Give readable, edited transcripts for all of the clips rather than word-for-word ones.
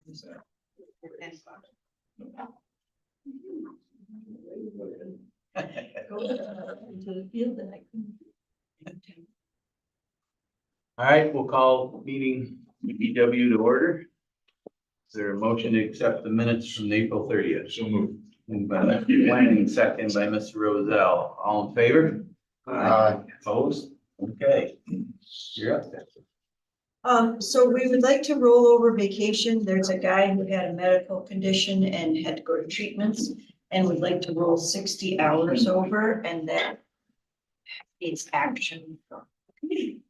Into the field that I couldn't. All right, we'll call meeting EPW to order. Is there a motion to accept the minutes from April 30th? So moved. Moved by Mr. Planning, second by Mr. Rozell. All in favor? Opposed? Okay. You're up there. So we would like to roll over vacation. There's a guy who had a medical condition and had to go to treatments and would like to roll 60 hours over, and that needs action from the committee.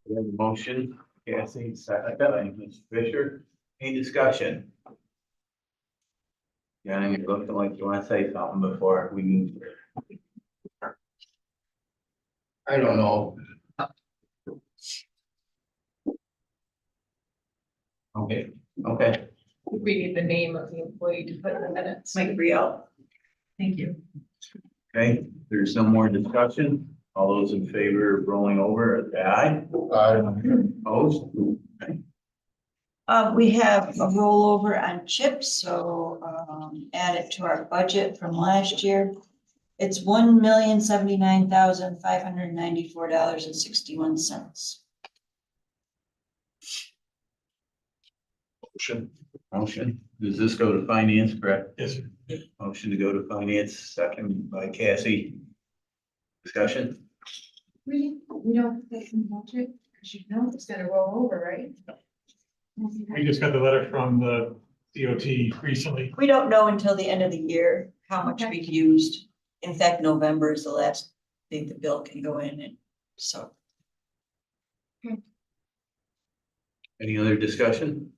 We have a motion, Cassie, second by Mr. Fisher. Any discussion? Yeah, I'm looking like you want to say something before we move. I don't know. Okay, okay. We need the name of the employee to put in the minutes. Mike Brielle. Thank you. Okay, there's no more discussion. All those in favor of rolling over, say aye. Opposed? We have a rollover on chips, so add it to our budget from last year. It's $1,079,594.61. Motion. Does this go to finance, correct? Yes, sir. Motion to go to finance, second by Cassie. Discussion? We don't put in budget, because you know it's gonna roll over, right? We just got the letter from the DOT recently. We don't know until the end of the year how much we've used. In fact, November is the last thing the bill can go in, and so. Any other discussion?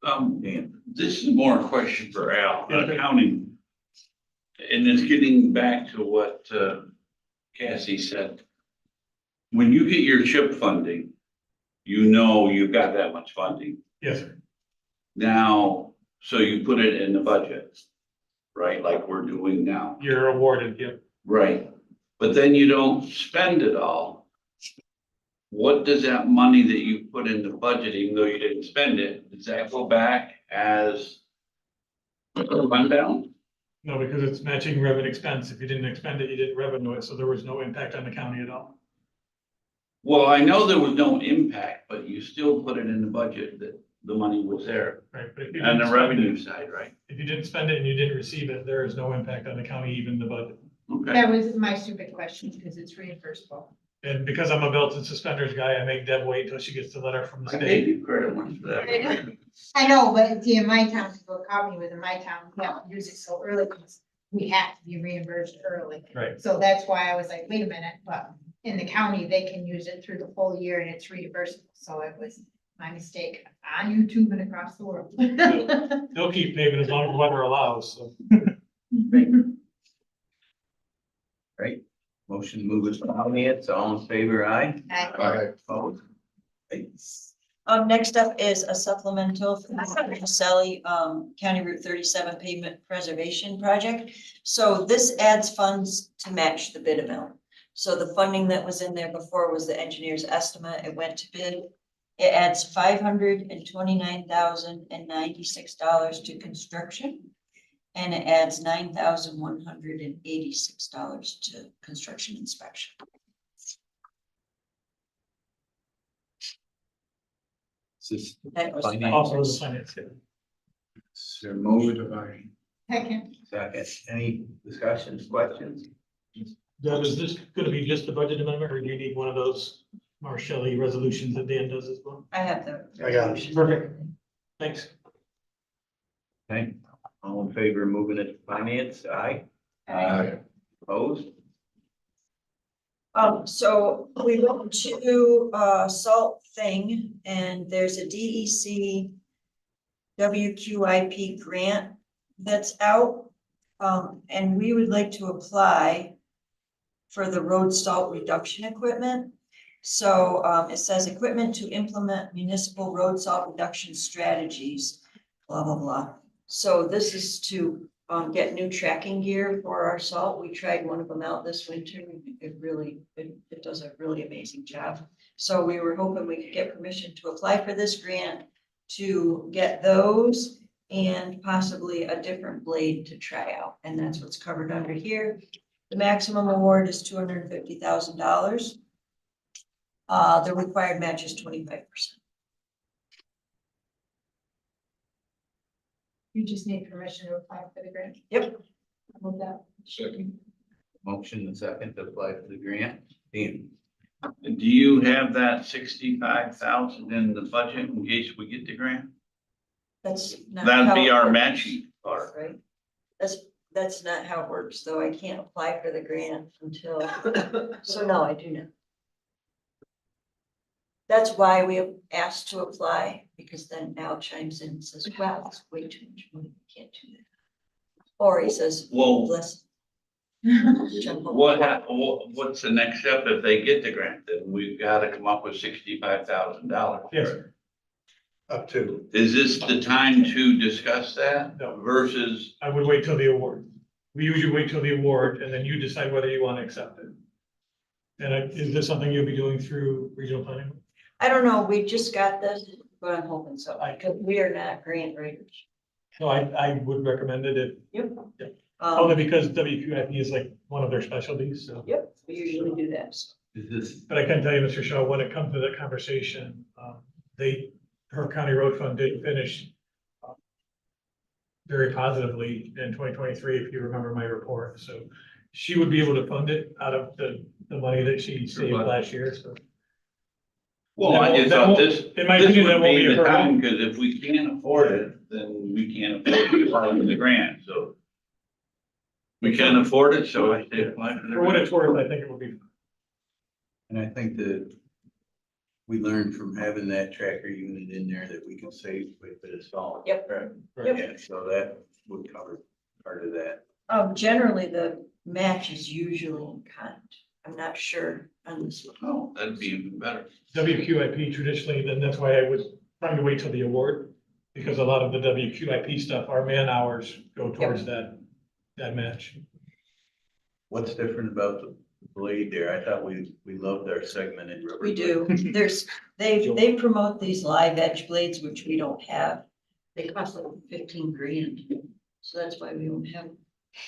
Dan? This is more a question for Al, Yeah, okay. accounting. And it's getting back to what Cassie said. When you get your CHIP funding, you know you've got that much funding. Yes, sir. Now, so you put it in the budget, right, like we're doing now, You're awarded, yep. right? But then you don't spend it all. What does that money that you put in the budget, even though you didn't spend it, does that go back as fund balance? No, because it's matching revenue expense. If you didn't expend it, you didn't revenue it, so there was no impact on the county at all. Well, I know there was no impact, but you still put it in the budget that the money was there Right, but if you on didn't the spend revenue it, side, right? if you didn't spend it and you didn't receive it, there is no impact on the county, even the budget. Okay, That was my stupid question, because it's reimbursable. And because I'm a belt and suspenders guy, I make Deb wait until she gets the letter from the I gave state. you credit once for that. I know, but see, in my town, people call me with in my town, we don't use it so early, because we have to be reimbursed early. Right. So that's why I was like, wait a minute, but in the county, they can use it through the whole year and it's reimbursable, so it was my mistake on YouTube and across the world. They'll keep paving as long as the weather allows, so. Right? Motion to move it to finance, all in favor, aye. Opposed? Right. Next up is a supplemental for the Sally, County Route 37 pavement preservation project. So this adds funds to match the bid amount. So the funding that was in there before was the engineer's estimate. It went to bid. It adds $529,096 to construction. And it adds $9,186 to construction inspection. Is this That was finance? Also, the finance, yeah. Sir, move it. Second, Second, any discussions, questions? Deb, is this gonna be just the budget amendment, or do you need one of those Marshall resolutions that Dan does as well? I have the. I got it. Perfect. Thanks. Okay, all in favor of moving it to finance, aye. Opposed? So we went to Salt Thing, and there's a DEC WQIP grant that's out. And we would like to apply for the road salt reduction equipment. So it says equipment to implement municipal road salt reduction strategies, blah, blah, blah. So this is to get new tracking gear for our salt. We tried one of them out this winter. It does a really amazing job. So we were hoping we could get permission to apply for this grant to get those and possibly a different blade to try out. And that's what's covered under here. The maximum award is $250,000. The required match is 25%. You just need permission to apply for the grant. Yep. Move that. Second. Motion and second to apply for the grant. Dan? Do you have that 65,000 in the budget in case we get the grant? That's not. That'd how be it our works, matching part. Right? That's not how it works, though. I can't apply for the grant until, so no, I do not. That's why we have asked to apply, because then Al chimes in and says, wow, that's way too much money. We can't do that. Or he says, Well, bless. jump on. what's the next step if they get the grant? Then we've got to come up with $65,000. Yes. Up to. Is this the time to discuss that No. versus, I would wait till the award. We usually wait till the award and then you decide whether you want to accept it. And is this something you'll be doing through regional planning? I don't know, we just got this, but I'm hoping so, because we are not grant writers. No, I would recommend it if, Yep. only because WQIP is like one of their specialties, so. Yep, we usually do that, so. Is this, But I can tell you, Mr. Shaw, when it comes to that conversation, her county road fund did finish very positively in 2023, if you remember my report. So she would be able to fund it out of the money that she saved last year, so. well, I just That thought won't- this, in my this opinion, that would won't be be a the hurdle. time, because if we can't afford it, then we can't afford to be part of the grant, so. We can't afford it, so I say apply for the For what grant. it's worth, I think it would be. and I think that we learned from having that tracker unit in there that we can save quite a bit of salt. Yep. Right. Yep. Yeah, so that would cover part of that. Generally, the match is usually in kind. I'm not sure on this one. Oh, that'd be even better. WQIP traditionally, then that's why I was trying to wait till the award. Because a lot of the WQIP stuff, our man hours go towards that match. What's different about the blade there? I thought we loved our segmented rubber. We blade. do, they promote these live edge blades, which we don't have. They cost like 15 grand, so that's why we don't have them.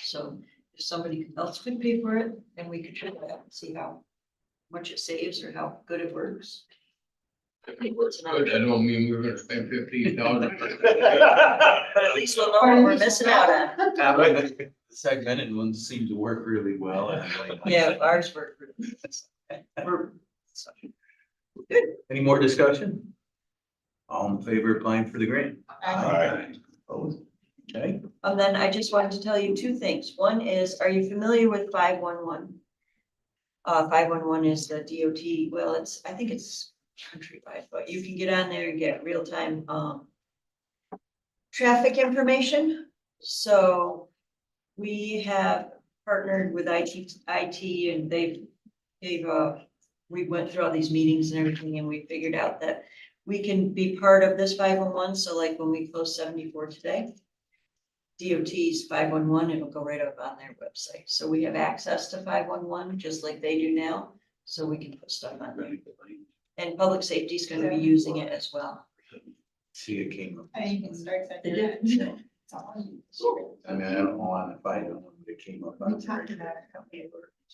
So if somebody else could pay for it, then we could try that and see how much it saves or how good it works. It's an option. I don't mean we're gonna spend $15,000. But at least we'll know what we're missing out on. The segmented ones seem to work really well. and I like- Yeah, ours work. We're- Any more discussion? All in favor of applying for the grant? Aye. Opposed? Okay, And then I just wanted to tell you two things. One is, are you familiar with 511? 511 is the DOT, well, I think it's countrywide, but you can get on there and get real-time, traffic information. So we have partnered with IT and we went through all these meetings and everything, and we figured out that we can be part of this 511. So like when we close 74 today, DOT's 511, it'll go right up on their website. So we have access to 511, just like they do now. So we can put stuff on there. And public safety is gonna be using it as well. see it came up. And you can start They that. did, so. I mean, I don't want to find out when it came up. We talked about it a couple of years.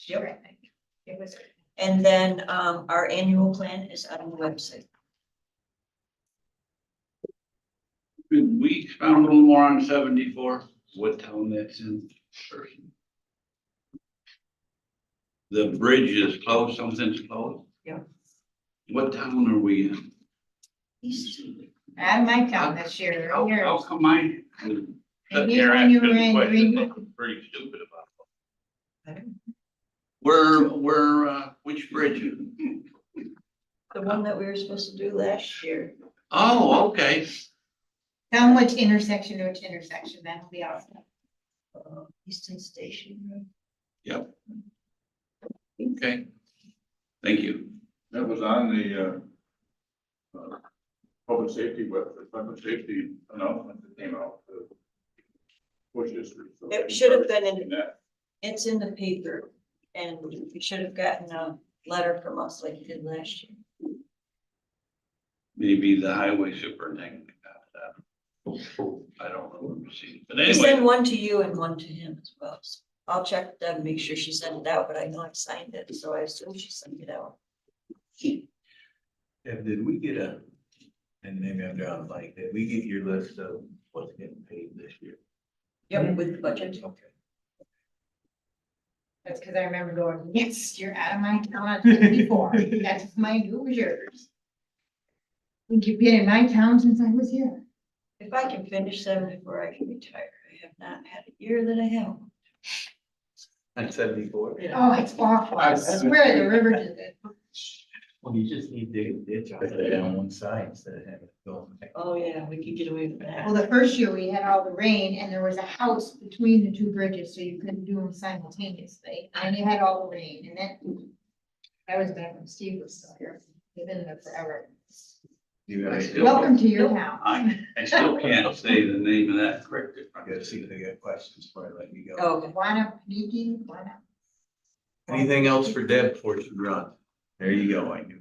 Yep. I think. It was. And then, our annual plan is on the website. Could we expound a little more on 74, what town that's in person? The bridge is closed, something's closed? Yeah. What town are we in? East. At my town this year, How yours. come I? And he's when you were in Green. Pretty stupid about I don't- it. Which bridge? The one that we were supposed to do last year. Oh, okay. Tell them which intersection to which intersection, that'll be awesome. Easton Station Road. Yep. Okay. Thank you. That was on the, public safety website, public safety announcement that came out. push this through. So It should have been in, that. it's in the paper, and you should have gotten a letter from us like you did last year. Maybe the highway superintendent got that. I don't remember seeing it, but We send anyway, one to you and one to him as well. So I'll check with Deb, make sure she sent it out, but I know I signed it, so I assume she sent it out. And did we get and maybe I'm drawing a blank, did we get your list of what's getting paid this year? Yep, with the budget. Okay. That's because I remember going, yes, you're out of my town on 54. That's mine, it was yours. I think you've been in my town since I was here. If I can finish them before I can retire, I have not had a year that I have. At 74? Oh, it's awful. I swear the river did it. Well, you just need to dig a ditch out there on one side instead of having it go. Oh, yeah, we could get away with Well, that. the first year we had all the rain and there was a house between the two bridges, so you couldn't do them simultaneously. And you had all the rain and then I was back when Steve was still here. They've been there forever. You gotta, still- Welcome to your town. I still can't say the name of that creek. I gotta see if they got questions before I let you go. Oh, Wanna. Anything else for Deb before she runs? There you go, I knew.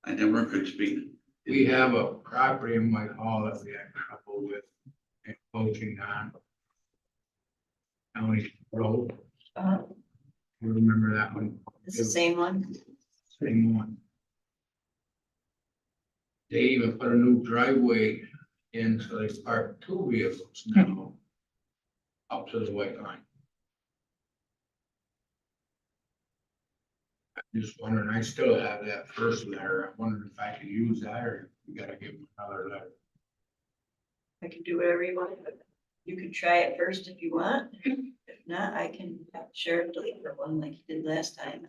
I never could speak. We have a property in White Hall that we had trouble with encroaching on. County Road, you remember that one? it's the same one. Same one. They even put a new driveway in, so they park two vehicles now up to the white line. I'm just wondering, I still have that first letter. I wondered if I could use that or we gotta give them another letter. I can do whatever you want, but you can try it first if you want. If not, I can have Sheriff deliver one like you did last time.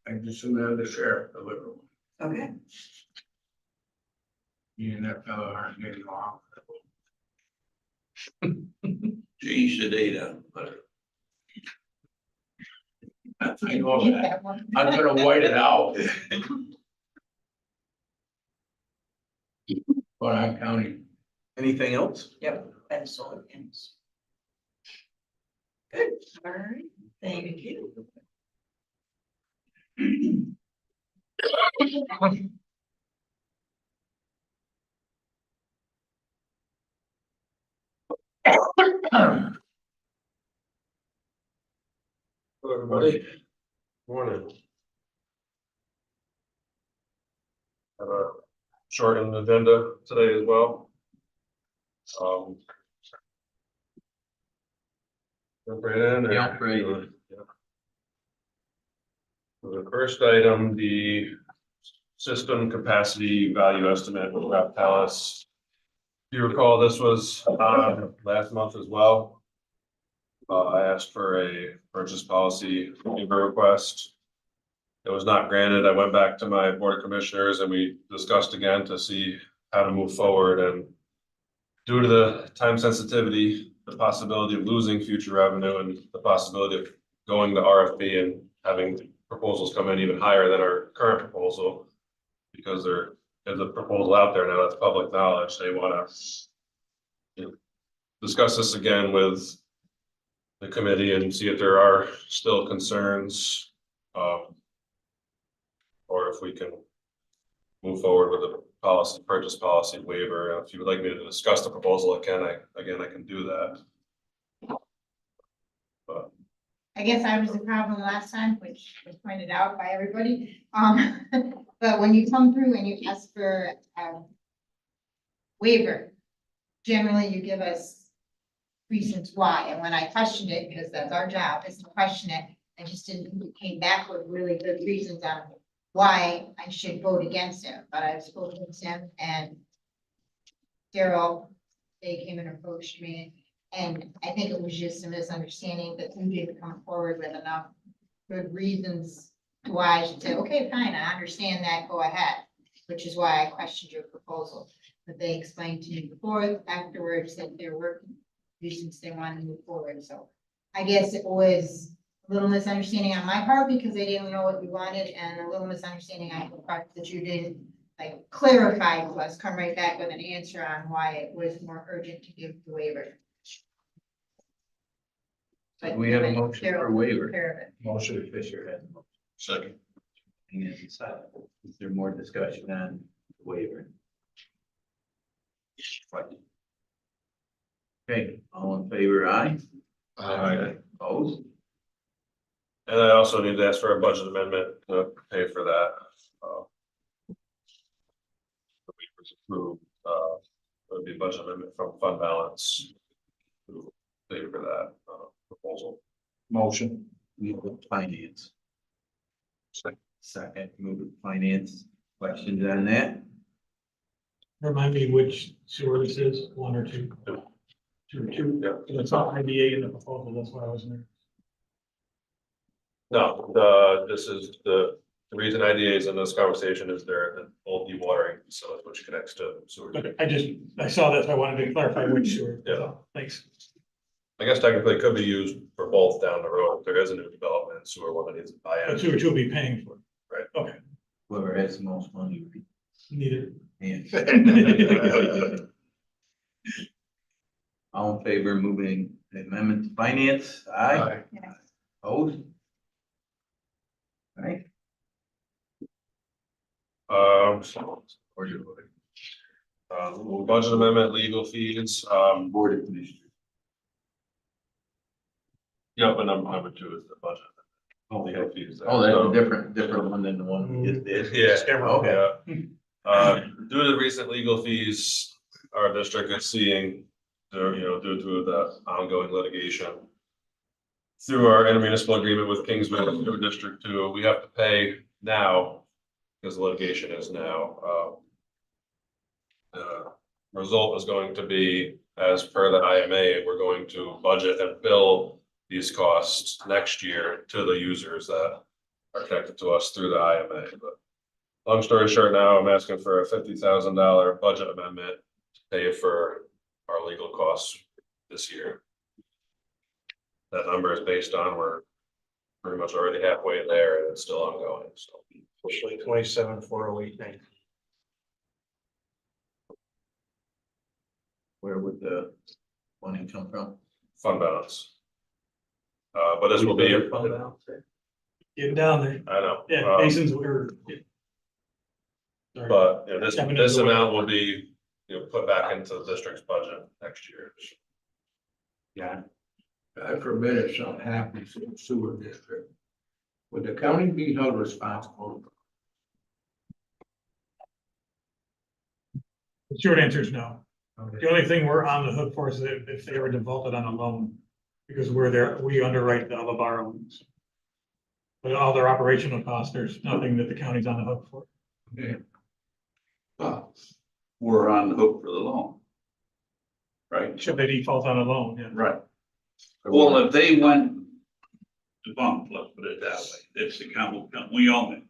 I just soon have the sheriff deliver one. Okay. You and that fellow aren't getting along. Change the data, but I know that. I'm gonna white it out. But I'm counting. Anything else? Yep, and solar panels. Good, all right, thank you. Hello, everybody. Morning. Have a shortened agenda today as well. Jump right in. or- Jump right in. Yeah. So the first item, the system capacity value estimate with Raphtalis. If you recall, this was last month as well. I asked for a purchase policy waiver request. It was not granted. I went back to my board of commissioners and we discussed again to see how to move forward, and due to the time sensitivity, the possibility of losing future revenue and the possibility of going to RFP and having proposals come in even higher than our current proposal, because there's a proposal out there now that's public knowledge. They wanna discuss this again with the committee and see if there are still concerns. Or if we can move forward with a policy, purchase policy waiver. If you would like me to discuss the proposal, I can do that. But I guess I was the problem last time, which was pointed out by everybody. But when you come through and you ask for a waiver, generally you give us reasons why. And when I questioned it, because that's our job, is to question it, I just didn't, came back with really good reasons on why I should vote against him. But I've spoken with him and Daryl, they came and approached me. And I think it was just a misunderstanding that you didn't come forward with enough good reasons to why I should say, okay, fine, I understand that, go ahead. Which is why I questioned your proposal. But they explained to me before, afterwards, that there were reasons they wanted to move forward. So I guess it was a little misunderstanding on my part because they didn't know what we wanted, and a little misunderstanding on the part that you didn't like clarified to us, come right back with an answer on why it was more urgent to give the waiver. But We have a motion Daryl for took waiver. care of it. Motion Fisher has a motion. Second. And it's, is there more discussion on the waiver? Okay, all in favor, aye? Opposed? And I also need to ask for a budget amendment to pay for that. The waivers approved, it would be a budget amendment from fund balance. To pay for that, proposal. Motion. Move with finance. Second, move with finance. Questions on that? Remind me which sewer this is, 1 or 2? Two. 2. Yeah. It's not IDA in the proposal, that's why I was there. No, this is the reason IDA is in this conversation is they're an old dewatering facility which connects to sewer. But I saw that, so I wanted to clarify which sewer. Yeah. Thanks. I guess technically it could be used for both down the road. If there is a new development, sewer one that needs to buy But in. sewer 2 will be paying for it. Right. Okay, Whoever has the most money. neither. Hands. All in favor of moving the amendment to finance? Aye. Opposed? All right. Where you voting? Budget amendment, legal fees, Board of Commissioners. yeah, but number 2 is the budget. Oh, Legal fees. there. Oh, that's So- a different one than the one we just did. Yeah, Okay. yeah. Due to the recent legal fees, our district is seeing, due to the ongoing litigation. Through our intermunicipal agreement with Kingsville through District 2, we have to pay now, because the litigation is now. The result is going to be, as per the IMA, we're going to budget and bill these costs next year to the users that are connected to us through the IMA, but. Long story short, now I'm asking for a $50,000 budget amendment to pay for our legal costs this year. That number is based on, we're pretty much already halfway there and it's still ongoing, so. Officially 27,408. Where would the money come from? Fund balance. But this will be, Fund balance? Getting down there. I know. Yeah, Mason's, we're. Sorry. But, this Stepping into this the way. amount will be, put back into the district's budget next year. Yeah. God forbid if something happens in the sewer district. Would the county be held responsible? The short answer is no. The only thing we're on the hook for is if they were defaulted on a loan, because we're there, we underwrite all the borrowings. But all their operational costs, there's nothing that the county's on the hook for. Yeah. We're on the hook for the loan. Right? Should they default on a loan, yeah. Right. Well, if they went defunct, let's put it that way, it's the county, we own it.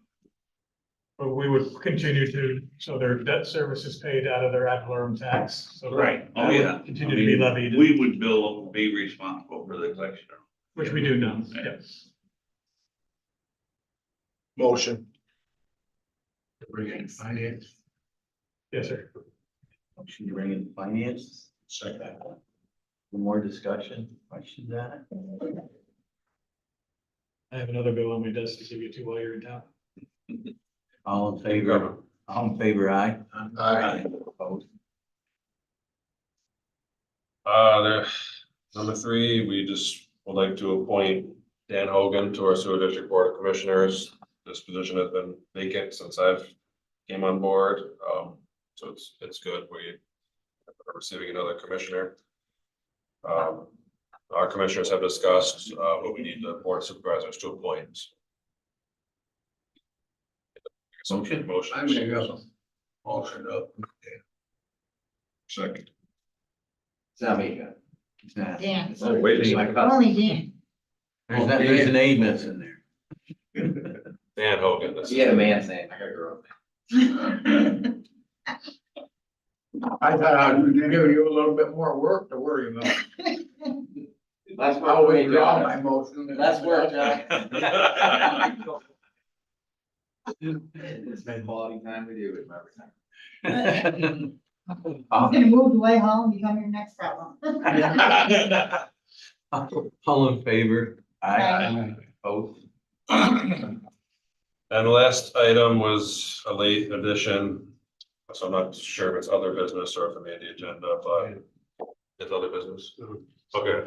But we would continue to, so their debt service is paid out of their ad valorem tax, so. Right. Oh, that would yeah. Continue to be levied, We would be responsible for the collection. which we do now, yes. Motion. To bring in finance? Yes, sir. Motion to bring in finance. Second. More discussion, questions on it? I have another bill on my desk to give you 2 while you're in town. All in favor? All in favor, aye? Aye. Opposed? Number 3, we just would like to appoint Dan Hogan to our sewer district board of commissioners. This position has been vacant since I've came on board, so it's good. We are receiving another commissioner. Our commissioners have discussed, what we need the board of supervisors to appoint. Motion? Motion. I make a motion up. Second. Sammy. Dan, Oh, wait. only Dan. There's an A missing there. Dan Hogan. this is- He had a man's name, I got a girl name. I thought I was giving you a little bit more work to worry about. That's I will withdraw my motion. That's where, John. It's been quality time with you, every time. He's gonna move the way home, become your next problem. All in favor? Aye. Both. And the last item was a late addition. So I'm not sure if it's other business or if it made the agenda, but it's other business. Okay.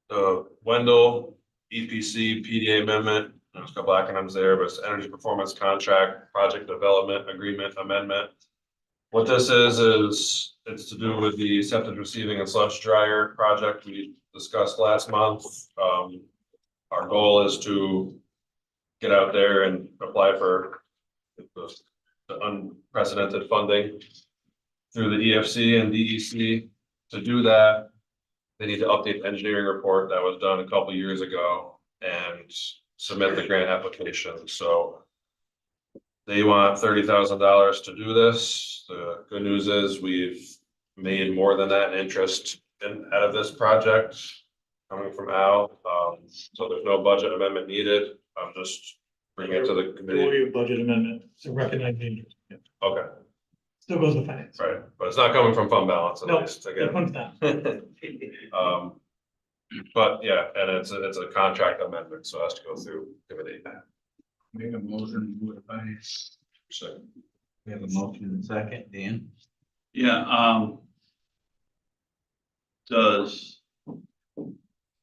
The Wendell EPC PDA amendment, there's a couple acronyms there, but it's Energy Performance Contract Project Development Agreement Amendment. What this is it's to do with the septic receiving and sludge dryer project we discussed last month. Our goal is to get out there and apply for the unprecedented funding through the EFC and DEC. To do that, they need to update the engineering report that was done a couple years ago and submit the grant application. So they want $30,000 to do this. The good news is we've made more than that in interest out of this project coming from Al. So there's no budget amendment needed. I'm just bringing it to the There will committee. be a budget amendment to recognize the interest. Yeah. Okay, Still goes to finance. right, but it's not coming from fund balance at No, least It again. comes down. But yeah, and it's a contract amendment, so it has to go through committee. Make a motion, move it finance. So We have a motion and a second, Dan? Yeah,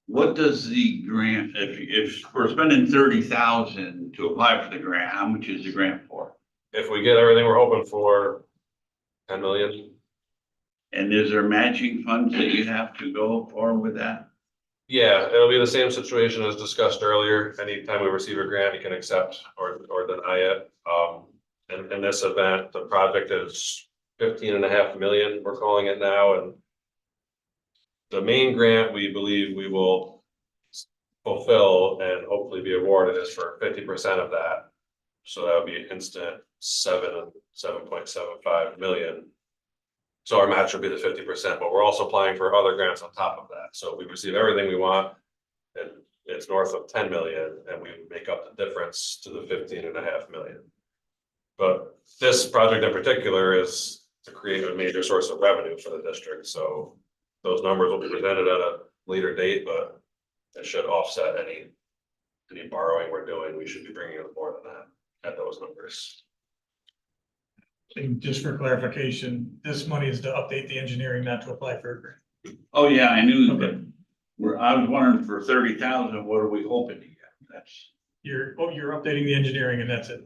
what does the grant, if we're spending 30,000 to apply for the grant, how much is the grant for? if we get everything we're hoping for, 10 million. And is there matching funds that you have to go for with that? Yeah, it'll be the same situation as discussed earlier. Anytime we receive a grant, you can accept or deny it. In this event, the project is 15.5 million, we're calling it now, and the main grant we believe we will fulfill and hopefully be awarded is for 50% of that. So that would be an instant 7.75 million. So our match would be the 50%, but we're also applying for other grants on top of that. So if we receive everything we want, and it's north of 10 million, and we make up the difference to the 15.5 million. But this project in particular is to create a major source of revenue for the district. So those numbers will be presented at a later date, but it should offset any borrowing we're doing. We should be bringing in more than that at those numbers. And just for clarification, this money is to update the engineering, not to apply for a grant. Oh, yeah, I knew, Okay. but I was wondering for 30,000, what are we hoping to get? That's, You're updating the engineering and that's it.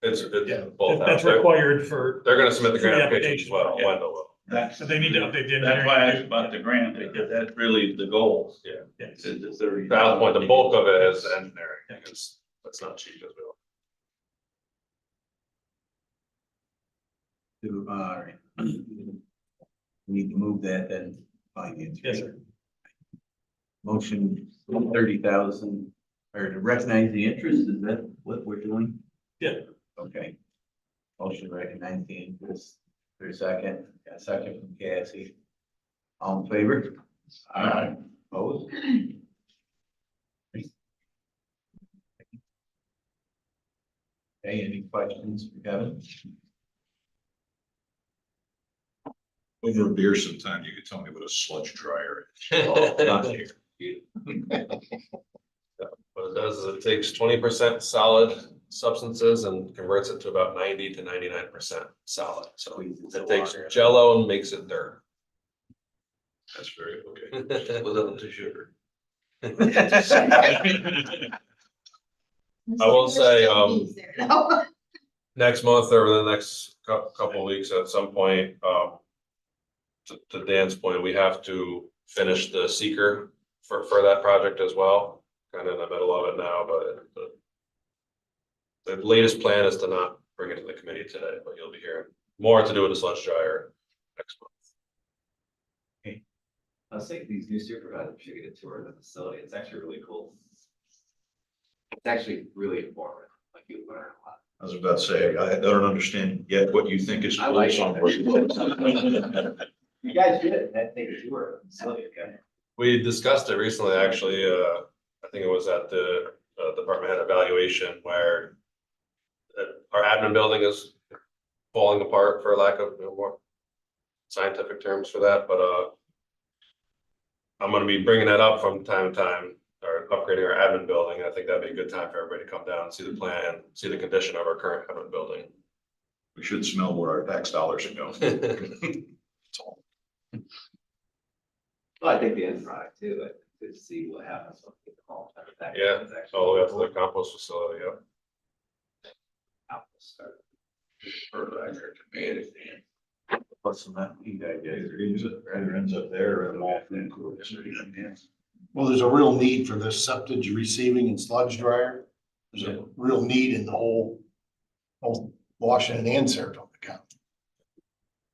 It's Yeah, both. that's required for, They're gonna submit the For the grant application as well, application, yeah. Wendell will. that's, so they need to update the engineering. that's why I asked about the grant, because that's really the goal, Yeah. Yes. is the 30. That point, the bulk of it is engineering, because that's not cheap as well. All right. We need to move that then. Finance. Yes, sir. Motion 30,000, or to recognize the interest, is that what we're doing? Yeah. Okay. Motion to recognize the interest. For a second, a second from Cassie. All in favor? Aye. Opposed? Okay, any questions for Kevin? Over a beer sometime, you could tell me what a sludge dryer Not here. What it does is it takes 20% solid substances and converts it to about 90 to 99% solid. So it takes Jello and makes it dirt. That's very, okay, without the sugar. I will say, next month or the next couple of weeks at some point, to Dan's point, we have to finish the seeker for that project as well. Kind of in the middle of it now, but the latest plan is to not bring it to the committee today, but you'll be hearing more to do with the sludge dryer next month. I was thinking these new supervisors should get a tour of the facility. It's actually really cool. It's actually really informative, like you learn a lot. I was about to say, I don't understand yet what you think is. I like cool. You guys should, take a tour of the facility, okay? We discussed it recently, actually, I think it was at the department head evaluation where our admin building is falling apart, for lack of more scientific terms for that, but I'm gonna be bringing that up from time to time, or upgrading our admin building. I think that'd be a good time for everybody to come down and see the plan, see the condition of our current admin building. We should smell where our tax dollars are going. That's all. Well, I think the end product too, like, to see what happens when we get the home. Yeah, all the way up to the compost facility, yeah. Fertilizer to me, it's Plus some that feed I did. Either ends up there or off. Well, there's a real need for this septic receiving and sludge dryer. There's a real need in the whole Washington and Saratoga County.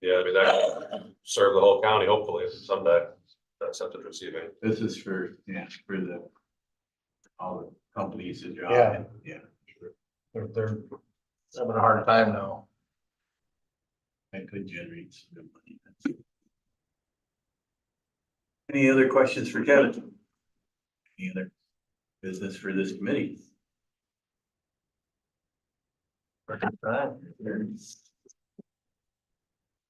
Yeah, I mean, that could serve the whole county, hopefully someday, that septic receiving. This is for, for the, all the companies that job. Yeah. Yeah, They're having a hard time now. that could generate some good money. Any other questions for Kevin? Any other business for this committee?